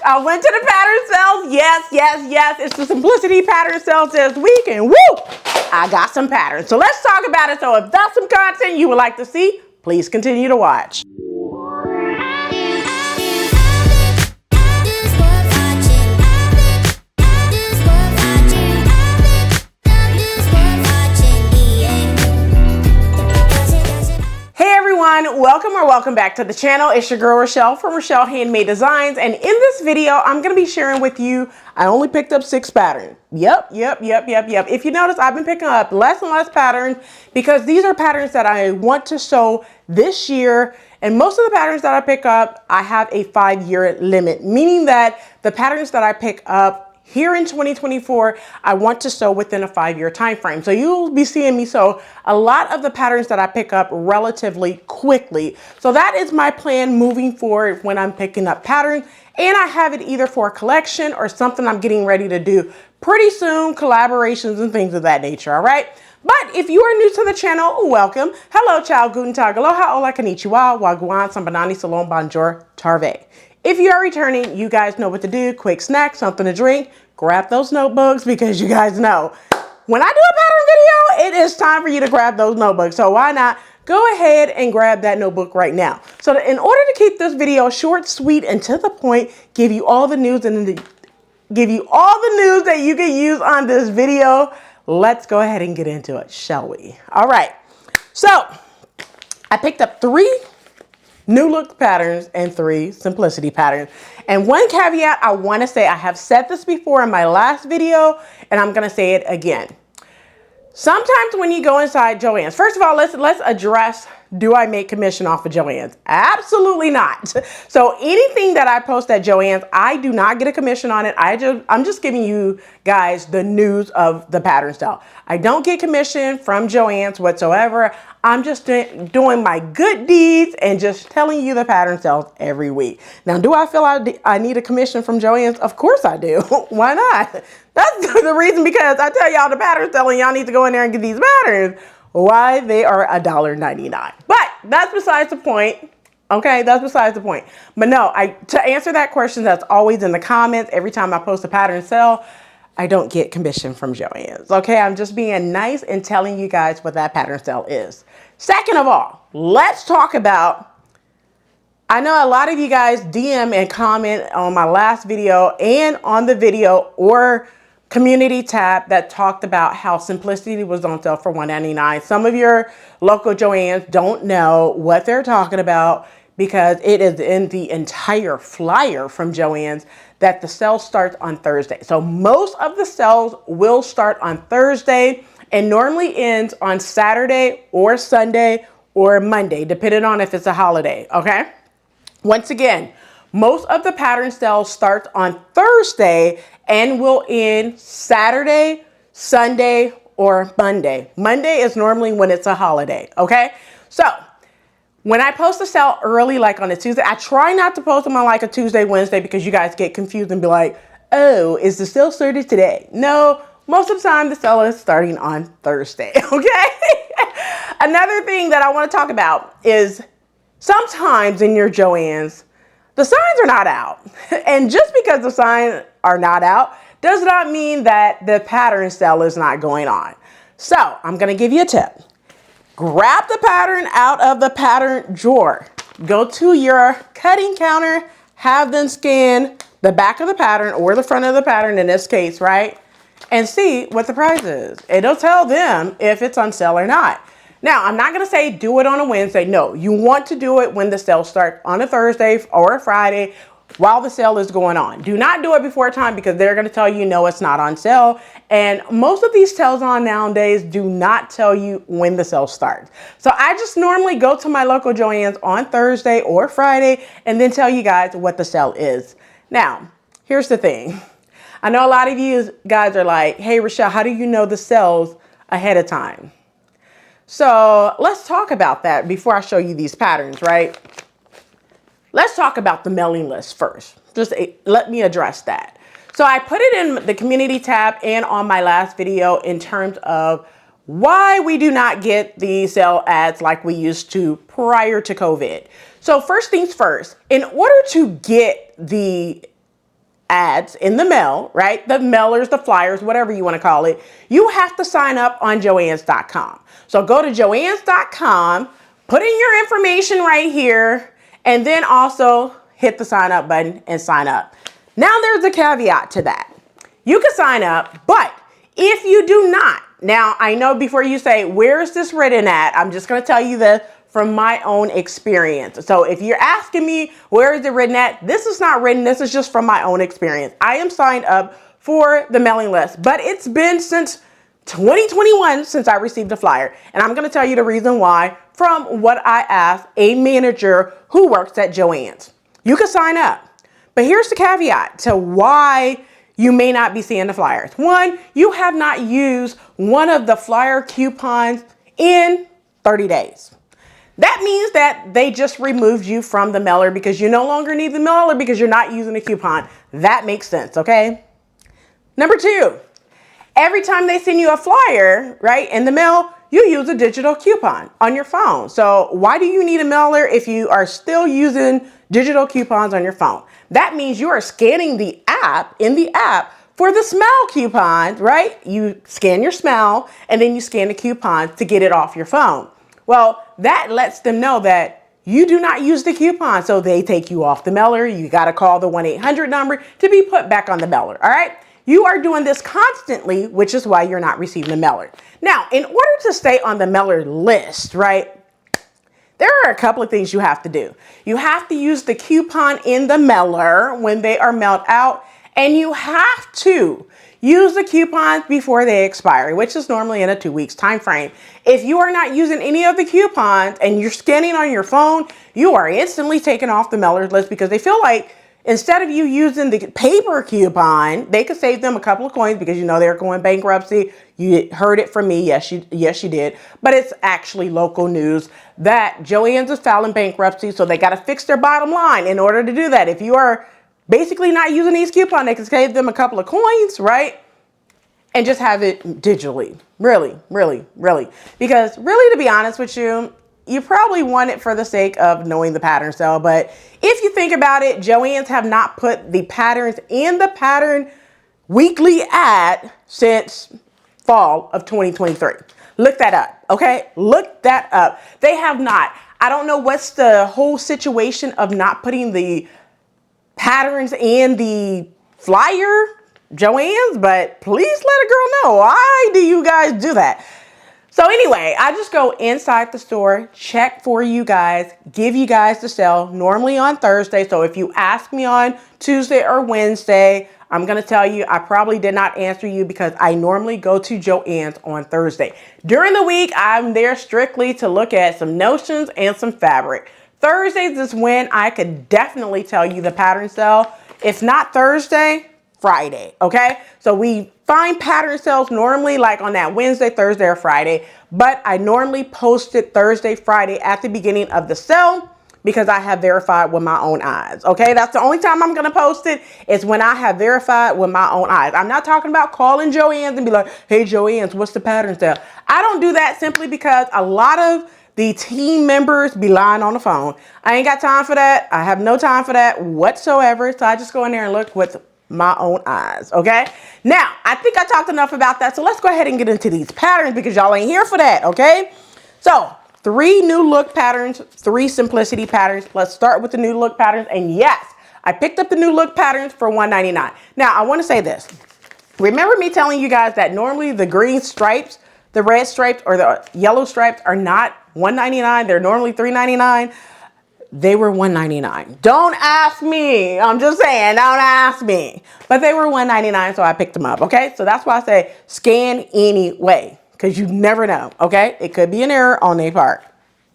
I went to the pattern sales. Yes. It's the Simplicity pattern sales this week, and woo, I got some patterns. So let's talk about it. So if that's some content you would like to see, please continue to watch. Welcome back to the channel. It's your girl Rochelle from Rochelle.Handmade.Designs, and in this video I'm going to be sharing with you, I only picked up 6 patterns. Yep. If you notice, I've been picking up less and less patterns because these are patterns that I want to sew this year, and most of the patterns that I pick up, I have a 5-year limit, meaning that the patterns that I pick up here in 2024, I want to sew within a 5-year time frame. So you'll be seeing me sew a lot of the patterns that I pick up relatively quickly. So that is my plan moving forward when I'm picking up patterns. And I have it either for a collection or something I'm getting ready to do pretty soon, collaborations and things of that nature, all right? But if you are new to the channel, welcome. Hello, Ciao, Guten, Aloha, Hola, Konnichiwa, Gwaan, Sabonani, Shalom, Bonjour, Terve. If you are returning, you guys know what to do. Quick snack, something to drink, grab those notebooks, because you guys know when I do a pattern video, it is time for you to grab those notebooks. So why not go ahead and grab that notebook right now. So in order to keep this video short, sweet, and to the point, give you all the news that you can use on this video, let's go ahead and get into it, shall we? All right. So I picked up 3 new look patterns and 3 simplicity patterns. And one caveat I want to say, I have said this before in my last video, and I'm going to say it again. Sometimes when you go inside JoAnn's, first of all, let's address, do I make commission off of JoAnn's? Absolutely not. So anything that I post at JoAnn's, I do not get a commission on it. I'm just giving you guys the news of the pattern style. I don't get commission from JoAnn's whatsoever. I'm just doing my good deeds and just telling you the pattern styles every week. Now, do I feel I need a commission from JoAnn's? Of course I do. Why not? That's the reason, because I tell y'all the pattern style and y'all need to go in there and get these patterns. Why? They are $1.99. But that's besides the point. Okay, that's besides the point. But no, to answer that question, that's always in the comments. Every time I post a pattern sale, I don't get commission from JoAnn's. Okay, I'm just being nice and telling you guys what that pattern sale is. Second of all, let's talk about, I know a lot of you guys DM and comment on my last video and on the video or community tab that talked about how Simplicity was on sale for $1.99. Some of your local JoAnn's don't know what they're talking about, because it is in the entire flyer from JoAnn's that the sale starts on Thursday. So most of the sales will start on Thursday and normally ends on Saturday or Sunday or Monday, depending on if it's a holiday, okay? Once again, most of the pattern sales start on Thursday and will end Saturday, Sunday, or Monday. Monday is normally when it's a holiday, okay? So when I post a sale early, like on a Tuesday, I try not to post them on like a Tuesday, Wednesday, because you guys get confused and be like, oh, is the sale started today? No, most of the time the sale is starting on Thursday, okay? Another thing that I want to talk about is sometimes in your JoAnn's, the signs are not out. And just because the signs are not out does not mean that the pattern sale is not going on. So I'm going to give you a tip. Grab the pattern out of the pattern drawer. Go to your cutting counter, have them scan the back of the pattern or the front of the pattern in this case, right? And see what the price is. It'll tell them if it's on sale or not. Now, I'm not going to say do it on a Wednesday. No, you want to do it when the sale starts on a Thursday or a Friday while the sale is going on. Do not do it before time, because they're going to tell you, no, it's not on sale. And most of these sales on nowadays do not tell you when the sale starts. So I just normally go to my local JoAnn's on Thursday or Friday and then tell you guys what the sale is. Now, here's the thing. I know a lot of you guys are like, hey, Rochelle, how do you know the sales ahead of time? So let's talk about that before I show you these patterns, right? Let's talk about the mailing list first. Just let me address that. So I put it in the community tab and on my last video in terms of why we do not get the sale ads like we used to prior to COVID. So first things first, in order to get the ads in the mail, right? The mailers, the flyers, whatever you want to call it, you have to sign up on JoAnns.com. So go to JoAnns.com, put in your information right here, and then also hit the sign up button and sign up. Now there's a caveat to that. You can sign up, but if you do not, now I know before you say, where is this written at? I'm just going to tell you this from my own experience. So if you're asking me, where is it written at? This is not written. This is just from my own experience. I am signed up for the mailing list, but it's been since 2021 since I received a flyer. And I'm going to tell you the reason why from what I asked a manager who works at JoAnn's. You can sign up, but here's the caveat to why you may not be seeing the flyers. One, you have not used one of the flyer coupons in 30 days. That means that they just removed you from the mailer because you no longer need the mailer because you're not using a coupon. That makes sense, okay? Number two, every time they send you a flyer, right, in the mail, you use a digital coupon on your phone. So why do you need a mailer if you are still using digital coupons on your phone? That means you are scanning the app, in the app, for the smell coupons, right? You scan your smell and then you scan the coupons to get it off your phone. Well, that lets them know that you do not use the coupon, so they take you off the mailer. You got to call the 1-800 number to be put back on the mailer, all right? You are doing this constantly, which is why you're not receiving the mailer. Now, in order to stay on the mailer list, right, there are a couple of things you have to do. You have to use the coupon in the mailer when they are mailed out, and you have to use the coupons before they expire, which is normally in a 2 weeks time frame. If you are not using any of the coupons and you're scanning on your phone, you are instantly taken off the mailer list because they feel like instead of you using the paper coupon, they could save them a couple of coins because you know they're going bankruptcy. You heard it from me. Yes, you did. But it's actually local news that JoAnn's is filing bankruptcy, so they got to fix their bottom line in order to do that. If you are basically not using these coupons, they can save them a couple of coins, right? And just have it digitally. Really, really, really. Because really, to be honest with you, you probably want it for the sake of knowing the pattern cell. But if you think about it, JoAnn's have not put the patterns in the pattern weekly ad since fall of 2023. Look that up, okay? Look that up. They have not. I don't know what's the whole situation of not putting the patterns in the flyer, JoAnn's, but please let a girl know, why do you guys do that? So anyway, I just go inside the store, check for you guys, give you guys the sale, normally on Thursday. So if you ask me on Tuesday or Wednesday, I'm going to tell you I probably did not answer you because I normally go to JoAnn's on Thursday. During the week, I'm there strictly to look at some notions and some fabric. Thursdays is when I could definitely tell you the pattern sale. If not Thursday, Friday, okay? So we find pattern sales normally like on that Wednesday, Thursday, or Friday, but I normally post it Thursday, Friday at the beginning of the sale because I have verified with my own eyes, okay? That's the only time I'm gonna post it is when I have verified with my own eyes. I'm not talking about calling JoAnn's and be like, hey, JoAnn's, what's the pattern sale? I don't do that simply because a lot of the team members be lying on the phone. I ain't got time for that. I have no time for that whatsoever. So I just go in there and look with my own eyes, okay? Now, I think I talked enough about that. So let's go ahead and get into these patterns because y'all ain't here for that, okay? So 3 new look patterns, 3 simplicity patterns. Let's start with the new look patterns. And yes, I picked up the new look patterns for $1.99. Now, I want to say this. Remember me telling you guys that normally the green stripes, the red stripes, or the yellow stripes are not $1.99. They're normally $3.99. They were $1.99. Don't ask me. I'm just saying, don't ask me. But they were $1.99, so I picked them up, okay? So that's why I say scan anyway, because you never know, okay? It could be an error on their part.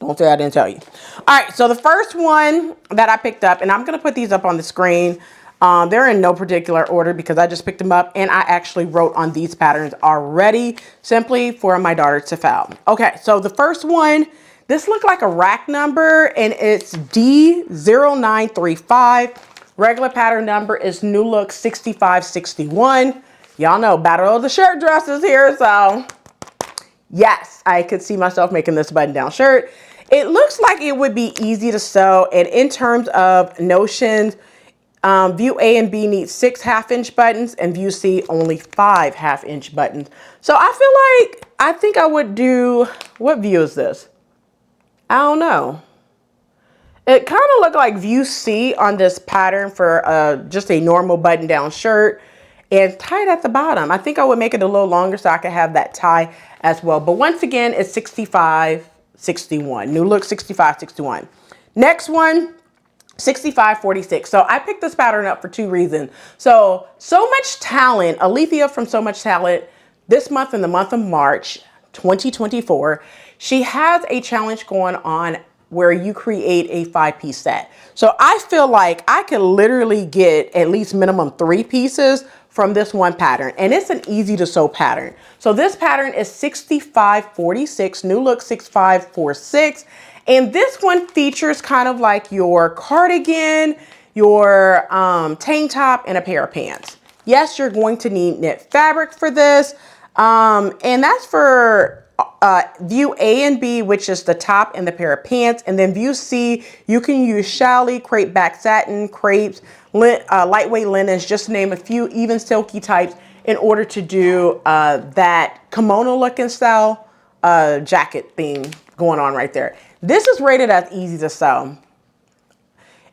Don't say I didn't tell you. All right, so the first one that I picked up, and I'm going to put these up on the screen. They're in no particular order because I just picked them up, and I actually wrote on these patterns already simply for my daughter to file. Okay, so the first one, this looked like a rack number, and it's D0935. Regular pattern number is New Look 6561. Y'all know Battle of the Shirt Dresses here, so yes, I could see myself making this button-down shirt. It looks like it would be easy to sew, and in terms of notions, View A and B need 6 half-inch buttons, and view C only 5 half-inch buttons. So I think I would do, what view is this? I don't know. It kind of looked like view C on this pattern for just a normal button-down shirt and tied at the bottom. I think I would make it a little longer so I could have that tie as well. But once again, it's 65.61. New look 65.61. Next one, 65.46. So I picked this pattern up for 2 reasons. So Much Talent, Alethea from So Much Talent, this month in the month of March 2024, she has a challenge going on where you create a 5-piece set. So I feel like I could literally get at least minimum 3 pieces from this one pattern, and it's an easy to sew pattern. So this pattern is 65.46, new look 65.46. And this one features kind of like your cardigan, your tank top, and a pair of pants. Yes, you're going to need knit fabric for this. And that's for view A and B, which is the top and the pair of pants. And then view C, you can use challis, crepe back satin, crepes, lightweight linens, just to name a few, even silky types, in order to do that kimono looking style jacket thing going on right there. This is rated as easy to sew.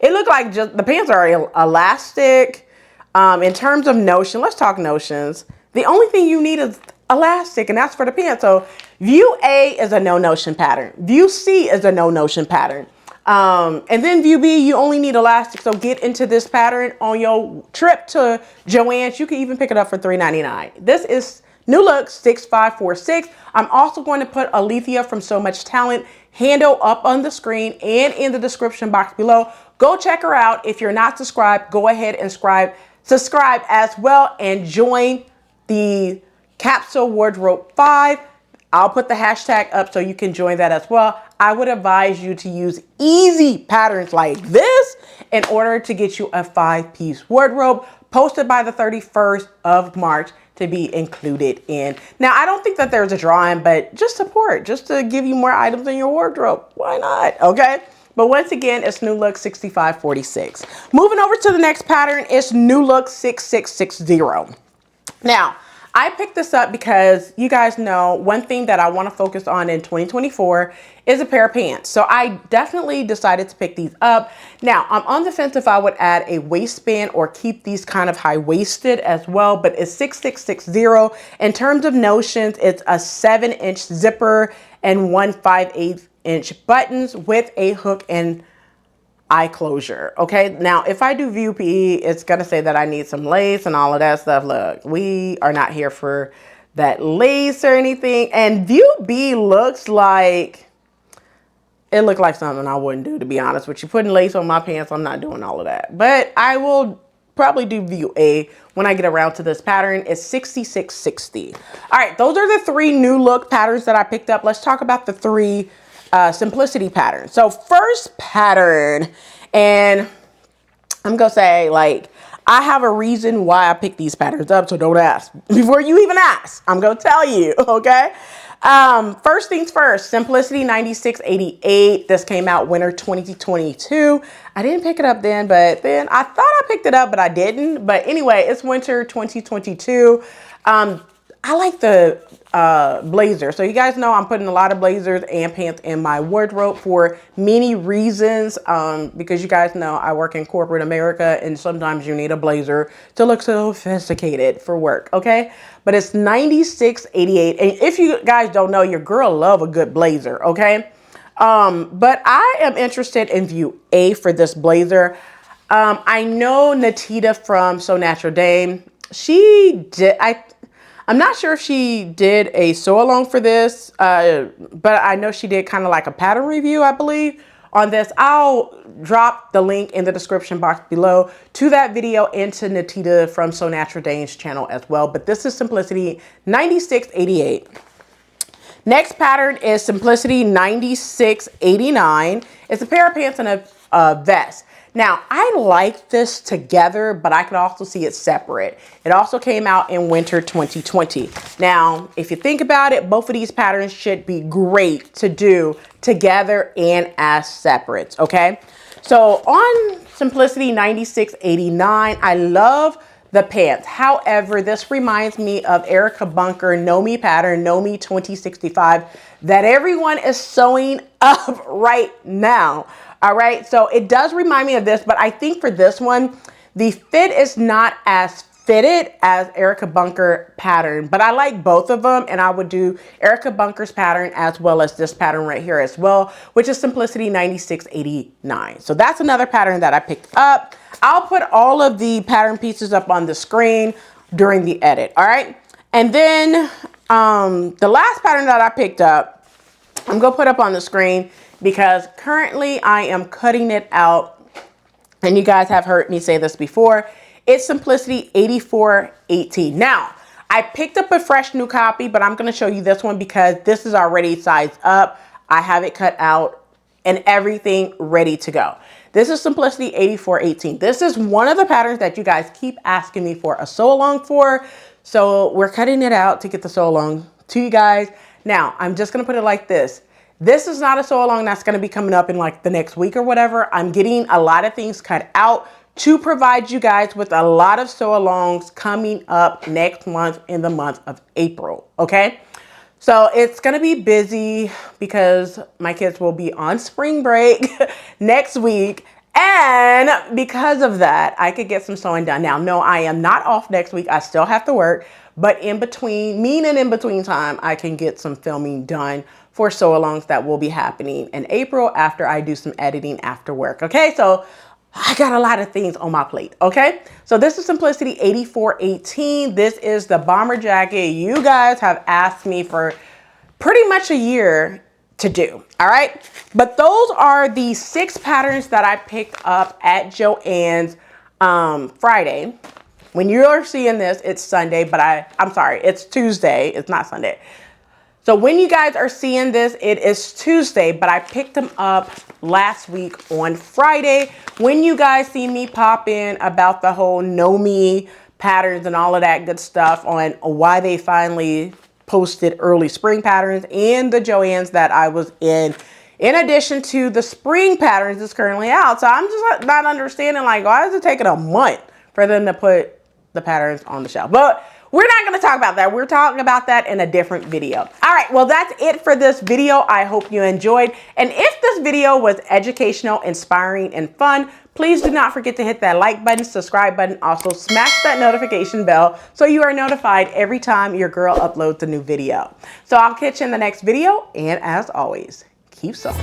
It looked like just the pants are elastic. In terms of notion, let's talk notions. The only thing you need is elastic, and that's for the pants. So view A is a no notion pattern. View C is a no notion pattern. And then view B, you only need elastic. So get into this pattern on your trip to JoAnn. You can even pick it up for $3.99. This is new look 65.46. I'm also going to put Alethea from So Much Talent handle up on the screen and in the description box below. Go check her out. If you're not subscribed, go ahead and subscribe as well and join the Capsule Wardrobe 5. I'll put the hashtag up so you can join that as well. I would advise you to use easy patterns like this in order to get you a 5-piece wardrobe posted by the 31st of March to be included in. Now, I don't think that there's a drawing, but just support, just to give you more items in your wardrobe. Why not? Okay. But once again, it's new look 65.46. Moving over to the next pattern, it's new look 6660. Now, I picked this up because you guys know one thing that I want to focus on in 2024 is a pair of pants. So I definitely decided to pick these up. Now, I'm on the fence if I would add a waistband or keep these kind of high-waisted as well, but it's 6660. In terms of notions, it's a 7-inch zipper and 1 5/8-inch buttons with a hook and eye closure. Okay, now if I do view P, it's gonna say that I need some lace and all of that stuff. Look, we are not here for that lace or anything. And view B looks like, it looked like something I wouldn't do, to be honest with you. Putting lace on my pants, I'm not doing all of that. But I will probably do view A when I get around to this pattern. It's 6660. All right, those are the 3 new look patterns that I picked up. Let's talk about the 3 simplicity pattern. So first pattern, and I'm gonna say, like, I have a reason why I picked these patterns up, so don't ask. Before you even ask, I'm gonna tell you, okay? First things first, Simplicity 9688. This came out winter 2022. I didn't pick it up then, but then I thought I picked it up, but I didn't. But anyway, it's winter 2022. I like the blazer. So you guys know I'm putting a lot of blazers and pants in my wardrobe for many reasons. Because you guys know I work in corporate America, and sometimes you need a blazer to look sophisticated for work, okay? But it's 9688. And if you guys don't know, your girl love a good blazer, okay? But I am interested in view A for this blazer. I know Natita from So Natural Dame. I'm not sure if she did a sew along for this, but I know she did kind of like a pattern review, I believe, on this. I'll drop the link in the description box below to that video and to Natita from So Natural Dame's channel as well. But this is Simplicity 9688. Next pattern is Simplicity 9689. It's a pair of pants and a vest. Now, I like this together, but I could also see it separate. It also came out in winter 2020. Now, if you think about it, both of these patterns should be great to do together and as separates, okay? So on Simplicity 9689, I love the pants. However, this reminds me of Erica Bunker Know Me pattern, Know Me 2065, that everyone is sewing up right now. All right, so it does remind me of this, but I think for this one, the fit is not as fitted as Erica Bunker pattern, but I like both of them, and I would do Erica Bunker's pattern as well as this pattern right here as well, which is Simplicity 9689. So that's another pattern that I picked up. I'll put all of the pattern pieces up on the screen during the edit, all right? And then the last pattern that I picked up, I'm gonna put up on the screen because currently I am cutting it out, and you guys have heard me say this before. It's Simplicity 8418. Now, I picked up a fresh new copy, but I'm going to show you this one because this is already sized up. I have it cut out and everything ready to go. This is Simplicity 8418. This is one of the patterns that you guys keep asking me for a sew along for. So we're cutting it out to get the sew along to you guys. Now, I'm just going to put it like this. This is not a sew along that's going to be coming up in like the next week or whatever. I'm getting a lot of things cut out to provide you guys with a lot of sew alongs coming up next month in the month of April. Okay. So it's going to be busy because my kids will be on spring break next week. And because of that, I could get some sewing done. Now, no, I am not off next week. I still have to work, but in between time, I can get some filming done for sew alongs that will be happening in April after I do some editing after work. Okay. So I got a lot of things on my plate, okay? So this is Simplicity 8418. This is the bomber jacket you guys have asked me for pretty much a year to do, all right? But those are the 6 patterns that I picked up at JoAnn's Friday. When you're seeing this, it's Sunday, but I'm sorry, it's Tuesday. It's not Sunday. So when you guys are seeing this, it is Tuesday, but I picked them up last week on Friday. When you guys see me pop in about the whole Know Me patterns and all of that good stuff on why they finally posted early spring patterns and the JoAnn's that I was in addition to the spring patterns that's currently out. So I'm just not understanding, like, why is it taking a month for them to put the patterns on the shelf? But we're not going to talk about that. We're talking about that in a different video. All right, well, that's it for this video. I hope you enjoyed. And if this video was educational, inspiring, and fun, please do not forget to hit that like button, subscribe button. Also, smash that notification bell so you are notified every time your girl uploads a new video. So I'll catch you in the next video. And as always, keep sewing.